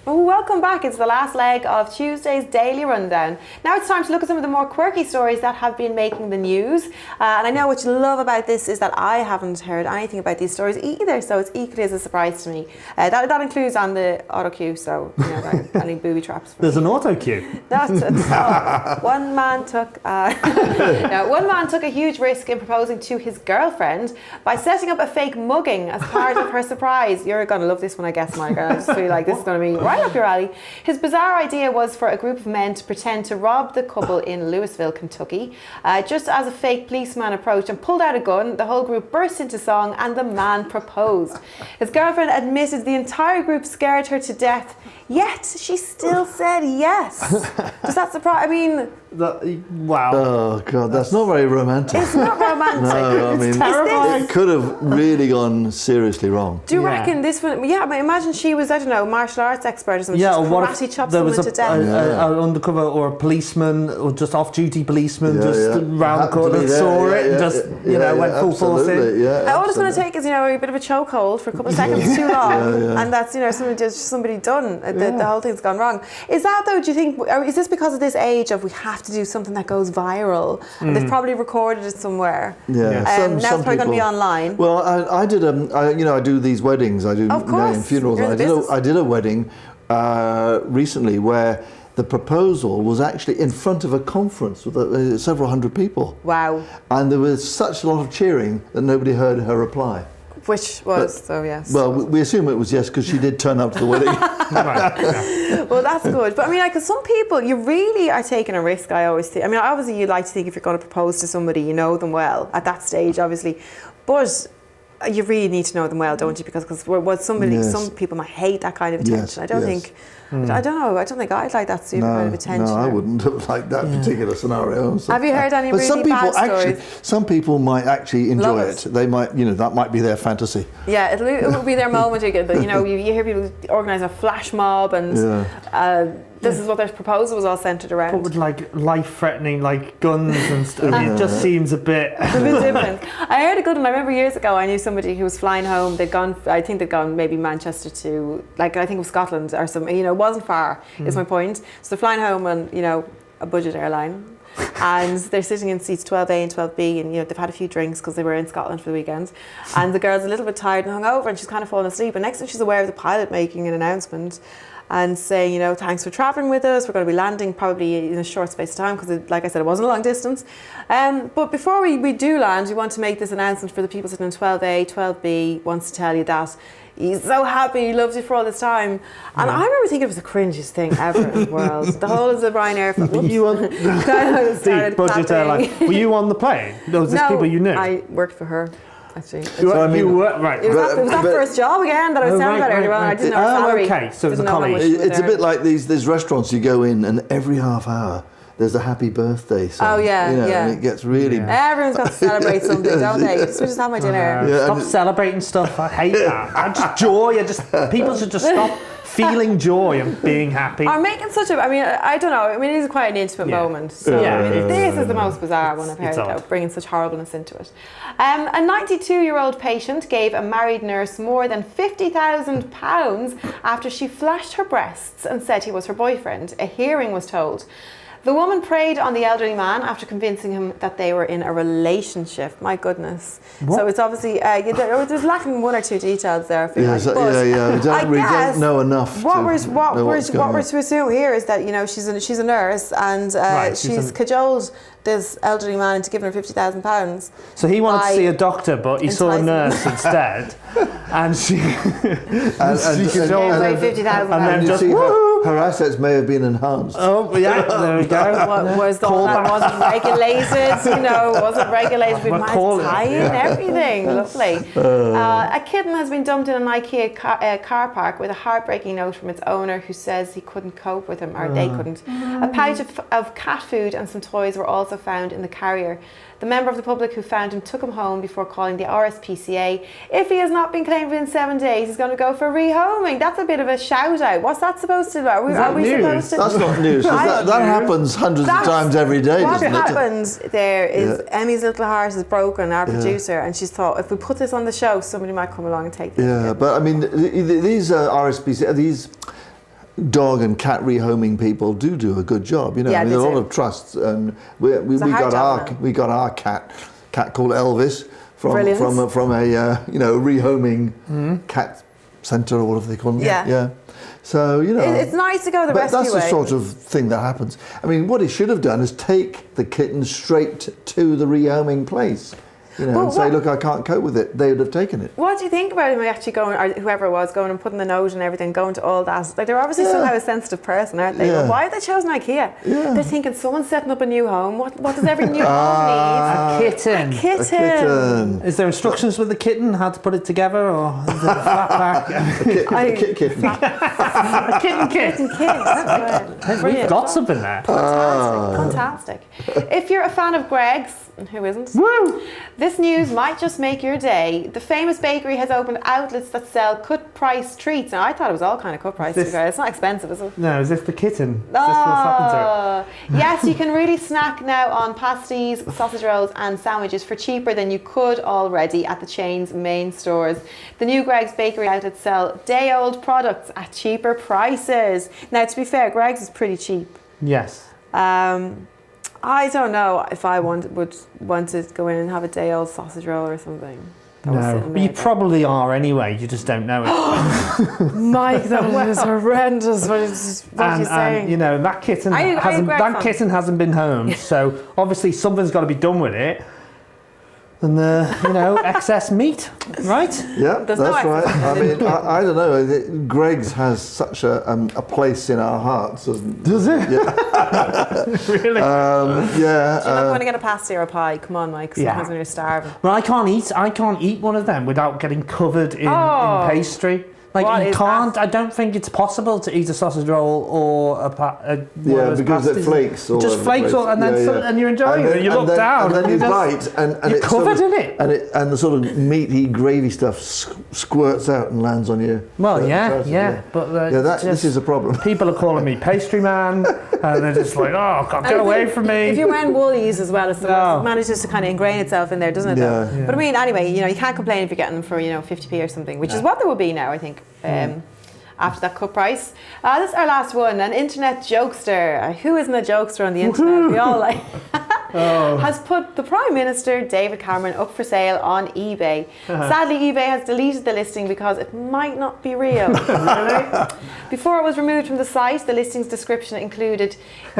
Well, welcome back. It's the last leg of Tuesday's Daily Rundown. Now it's time to look at some of the more quirky stories that have been making the news. And I know what you love about this is that I haven't heard anything about these stories either, so it's equally as a surprise to me. That includes on the auto cue, so you know, any booby traps. There's an auto cue. That's it. One man took a huge risk in proposing to his girlfriend by setting up a fake mugging as part of her surprise. You're going to love this one, I guess, Mike. I just feel like this is going to be right up your alley. His bizarre idea was for a group of men to pretend to rob the couple in Louisville, Kentucky. Just as a fake policeman approached and pulled out a gun, the whole group burst into song and the man proposed. His girlfriend admitted the entire group scared her to death, yet she still said yes. Does that surprise? I mean, wow. Oh God, that's not very romantic. It's not romantic. No, I mean, terrible. it could have really gone seriously wrong. Do you reckon this one? Yeah, I mean, imagine she was, I don't know, martial arts expert or something. Yeah, She or just what karate if chopped there was someone to death. an undercover or a policeman or just off-duty policeman round the Happened to corner be and there, saw it and just went full force in. Yeah, All it's going to take is, a bit of a chokehold for a couple of seconds too long, and that's, somebody done. The whole thing's gone wrong. Is that though? Do you think? Or is this because of this age of we have to do something that goes viral? And they've probably recorded it somewhere. Yeah. Now it's probably going to be online. Well, I did I do these weddings. I do name funerals. I did a wedding recently where the proposal was actually in front of a conference with several hundred people. Wow. And there was such a lot of cheering that nobody heard her reply. Which was, yes. Well, we assume it was yes because she did turn up to the wedding. Well, that's good. But I mean, because some people, you really are taking a risk, I always think. I mean, obviously you like to think if you're going to propose to somebody, you know them well at that stage, obviously. But you really need to know them well, don't you? Because some people might hate that kind of attention. I don't think... I don't know. I don't think I'd like that super kind of attention. No, I wouldn't have liked that particular scenario. Have you heard any really bad stories? Some people might actually enjoy it. They might, that might be their fantasy. Yeah, it will be their moment. You hear people organise a flash mob, and this is what their proposal was all centred around. But with like life-threatening, like guns and stuff, it just seems a bit... a bit different. I heard a good one. I remember years ago, I knew somebody who was flying home. I think they'd gone maybe Manchester to, I think it was Scotland or something. It wasn't far, is my point. So they're flying home on, a budget airline. And they're sitting in seats 12A and 12B, and they've had a few drinks because they were in Scotland for the weekend. And the girl's a little bit tired and hungover, and she's kind of fallen asleep. And next thing she's aware of the pilot making an announcement and saying, thanks for travelling with us. We're going to be landing probably in a short space of time because, like I said, it wasn't a long distance. But before we do land, we want to make this announcement for the people sitting in 12A, 12B. Wants to tell you that he's so happy, he loves you for all this time. And I remember thinking it was the cringiest thing ever in the world. The whole of the Ryanair... budget airline. Were you on the plane? No, was this people you knew? I worked for her. Actually. You were, right. It was that first job again that I was telling about earlier on. I didn't know her salary. Okay, so it was a colleague. It's a bit like these restaurants you go in and every half hour there's a happy birthday song. Oh yeah, and it gets really... Everyone's got to celebrate something, don't they? Just have my dinner. Stop celebrating stuff. I hate that. People should just stop feeling joy and being happy. Or making such a... I don't know. It is quite an intimate moment. So this is the most bizarre one I've heard about, bringing such horribleness into it. A 92-year-old patient gave a married nurse more than £50,000 after she flashed her breasts and said he was her boyfriend. A hearing was told. The woman preyed on the elderly man after convincing him that they were in a relationship. My goodness. What? So it's obviously, there's lacking one or two details there. I feel like. We don't know enough. What we're to assume here is that, she's a nurse and she's cajoled this elderly man into giving her £50,000. So he wanted to see a doctor, but he saw a nurse instead, and she cajoled him. £50,000. And then her assets may have been enhanced. Oh yeah, there we go. What was that wasn't regulated? Wasn't regulated. We might tie in everything. Lovely. A kitten has been dumped in an IKEA car park with a heartbreaking note from its owner, who says he couldn't cope with him, or they couldn't. A pouch of cat food and some toys were also found in the carrier. The member of the public who found him took him home before calling the RSPCA. If he has not been claimed within 7 days, he's going to go for rehoming. That's a bit of a shout out. What's that supposed to do? Are we supposed to? That's not news. That happens hundreds of times every day, doesn't it? What happens there is Emmy's little heart is broken, our producer, and she's thought, if we put this on the show, somebody might come along and take this. Yeah, but these RSPCA, these dog and cat rehoming people do a good job. You know, Yeah, I mean, they there's a do. lot of trusts, and we a hard got job now. we got our cat called Elvis Brilliant. from a rehoming cat centre or whatever they call them. Yeah. So It's nice to go the but rescue that's the way. sort of thing that happens. I mean, what he should have done is take the kitten straight to the rehoming place, and say, look, I can't cope with it. They would have taken it. What do you think about him actually going, or whoever it was, going and putting the note and everything, going to all that? Like, they're obviously somehow a sensitive person, aren't they? Yeah. But why have they chosen IKEA? Yeah. They're thinking someone's setting up a new home. What does every new home need? A kitten. A kitten. A kitten. Is there instructions with the kitten, how to put it together, or is it a flat pack? Kitten. A kitten kit. Kitten kit. We've got something there. Fantastic. If you're a fan of Greg's, who isn't? Woo! This news might just make your day. The famous bakery has opened outlets that sell cut price treats. Now, I thought it was all kind of cut price. It's not expensive, is it? No, is this the kitten? Is this what's happened to it? Yes, you can really snack now on pasties, sausage rolls and sandwiches for cheaper than you could already at the chain's main stores. The new Greg's bakery outlets sell day-old products at cheaper prices. Now, to be fair, Greg's is pretty cheap. Yes. I don't know if I would want to go in and have a day-old sausage roll or something. No, but you probably are anyway. You just don't know it. Mike, that is horrendous. What are you saying? And, that kitten kitten hasn't been home, so obviously something's got to be done with it. And excess meat, right? Yeah, There's that's no right. I access. mean, I don't know. Greg's has such a place in our hearts, does it? Yeah. Really? Yeah. Do you not want to get a pasty or a pie? Come on, Mike. Sometimes when you're starving. Well, I can't eat one of them without getting covered in pastry. Like, What you is can't. that? I don't think it's possible to eat a sausage roll or because it flakes. It just flakes, and you're enjoying it. You look down, and then you bite, and you're it's covered in it. And the sort of meaty gravy stuff squirts out and lands on you. Well, but this is a problem. People are calling me pastry man, and they're just like, "Oh God, get away from me!" If you're wearing Woolies as well, it manages to kind of ingrain itself in there, doesn't it? Yeah. But I mean, anyway, you can't complain if you're getting them for 50p or something, which is what there will be now, I think. After that cut price. This is our last one. An internet jokester. Who isn't a jokester on the internet? We all like. Has put the Prime Minister, David Cameron, up for sale on eBay. Sadly, eBay has deleted the listing because it might not be real. Really? Before it was removed from the site, the listing's description included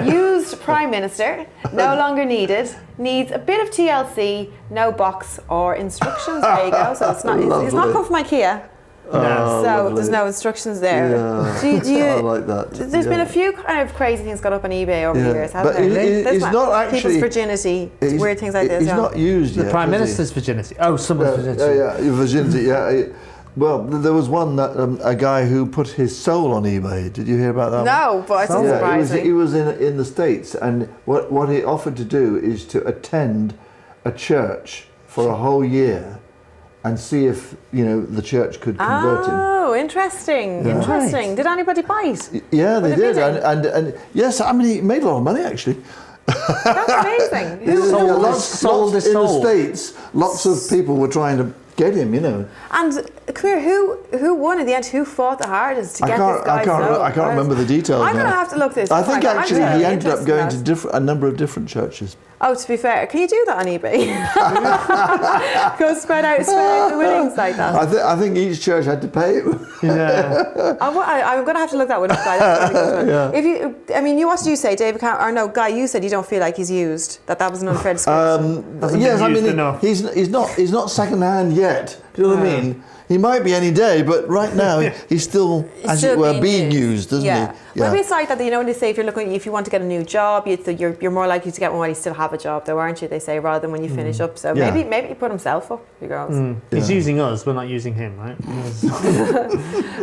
used Prime Minister, no longer needed, needs a bit of TLC, no box or instructions. There you go. So it's not come from IKEA. No. So Lovely. there's no instructions there. Yeah. Do you, I like that. There's been a few kind of crazy things got up on eBay over the years, hasn't But there? it's not actually people's virginity, weird things like this. He's not used yet. The Prime Minister's virginity. Oh, someone's virginity. Yeah, virginity. Yeah. Well, there was one that a guy who put his soul on eBay. Did you hear about that? No, but it's surprising. He was in the States, and what he offered to do is to attend a church for a whole year and see if the church could convert him. Oh, interesting. Yeah. Interesting. Right. Did anybody bite? Yeah, they did, busy? and yes, I mean he made a lot of money actually. That's amazing. Sold his in soul. the States, lots of people were trying to get him, And come here, who won in the end? Who fought the hardest to get this guy's soul? I can't remember the details. I'm going to now. have to look this I up. think I'm actually really he ended up interested in going that. to a number of different churches. Oh, to be fair, can you do that on eBay? Go spread out the winnings like that. I think each church had to pay him. Yeah. I'm going to have to look that one up, guy. That's a really good one. What did you say, David Cameron? Or no, Guy, you said you don't feel like he's used. That was an unfair description. Yes, I mean enough. he's not second hand yet. Do you know what I mean? He might be any day, but right now he's still, as it were, being used, isn't he? Yeah. Maybe it's like that. When they say if you want to get a new job, you're more likely to get one while you still have a job, though, aren't you? They say rather than when you finish up. So maybe he put himself up. He goes. He's using us. We're not using him, right?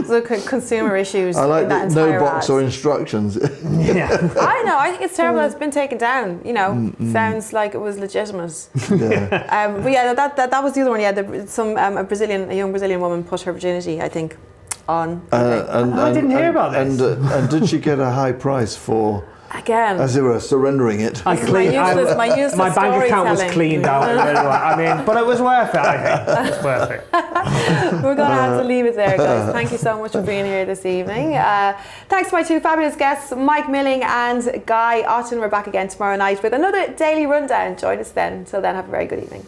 So consumer issues. I like in that no entire box ad. or instructions. Yeah. I know. I think it's terrible. It's been taken down. Sounds like it was legitimate. Yeah. But yeah, that was the other one. Yeah, a young Brazilian woman put her virginity, I think, on. I didn't hear about this. And did she get a high price for? Again. As they were surrendering it. My useless my bank account was cleaned out. I mean, but it was worth it, I think. It was worth it. We're going to have to leave it there, guys. Thank you so much for being here this evening. Thanks to my two fabulous guests, Mike Milling and Guy Otten. We're back again tomorrow night with another Daily Rundown. Join us then. Until then, have a very good evening.